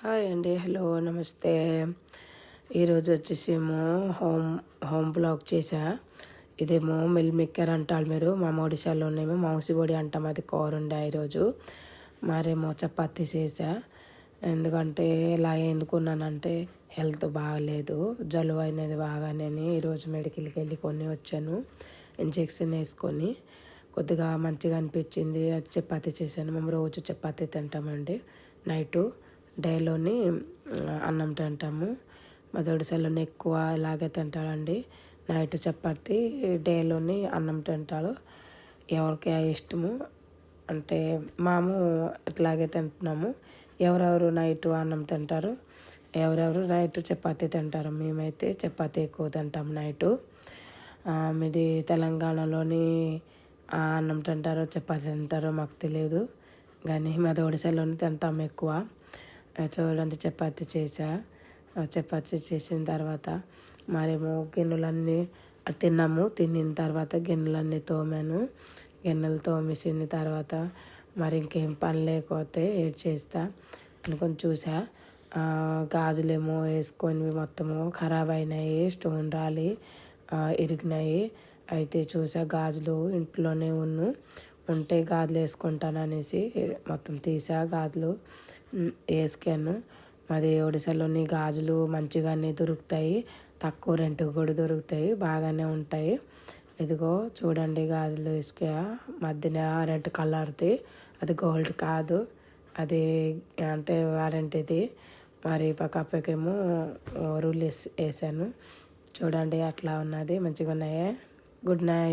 Hi అండి, hello, నమస్తే. ఈరోజు వచ్చేసేమో హోమ్ బ్లాగ్ చేసా. ఇదేమో మిల్ మేకర్ అంటారు మీరు, మా ఒడిశాలోనేమో మౌసిబొడి అంటాం. అది కూర ఉండే ఈరోజు. మరేమో చపాతీ చేసా. ఎందుకంటే ఇలా ఎందుకున్నానంటే హెల్త్ బాగాలేదు, జలుబు అయినది బాగానే. ఈరోజు మెడికల్కి వెళ్ళి వచ్చాను. ఇంజెక్షన్ వేసుకొని కొద్దిగా మంచిగా అనిపించింది. అది చపాతీ చేశాను. మేము రోజు చపాతీ తింటామండి. నైటు డేలోని అన్నం తింటాము. మా ఒడిశాలోనే ఎక్కువ ఇలాగే తింటాడండి. నైట్ చపాతీ, డేలోని అన్నం తింటాడు. ఎవరికి ఇష్టము అంటే మేము ఇట్లాగే తింటున్నాము. ఎవరెవరు నైట్ అన్నం తింటారు, ఎవరెవరు నైట్ చపాతీ తింటారు. మేమైతే చపాతీ ఎక్కువ తింటాం నైటు. మీది తెలంగాణలోని అన్నం తింటారో చపాతీ తింటారో మాకు తెలియదు, కానీ మాది ఒడిశాలోనే తింటాం ఎక్కువ. చూడండి, చపాతీ చేసా. చపాతీ చేసిన తర్వాత మరేమో గిన్నెలన్నీ తిన్నాము. తిన్న తర్వాత గిన్నెలన్నీ తోమాను. గిన్నెలు తోమేసిన తర్వాత మరి ఇంకేం పని లేకపోతే ఏడ్ చేస్తా అనుకొని చూసా. గాజులేమో వేసుకొని మొత్తము ఖరాబ్ అయినాయి, స్టోన్ రాలి ఇరిగినాయి. అయితే చూసా గాజులు ఇంట్లోనే ఉంటే గాజులు వేసుకుంటాను అనేసి మొత్తం తీసా. గాజులు వేసుకాను. మాది ఒడిశాలోని గాజులు మంచిగానే దొరుకుతాయి, తక్కువ రెంట్కి కూడా దొరుకుతాయి, బాగానే ఉంటాయి. ఇదిగో చూడండి, గాజులు వేసుకా. మధ్యన రెడ్ కలర్ది, అది గోల్డ్ కాదు, అది అంటే వారంటీది. మరి పక్కకేమో రూల్ వేసాను. చూడండి అట్లా ఉన్నది, మంచిగా ఉన్నాయి. Good night.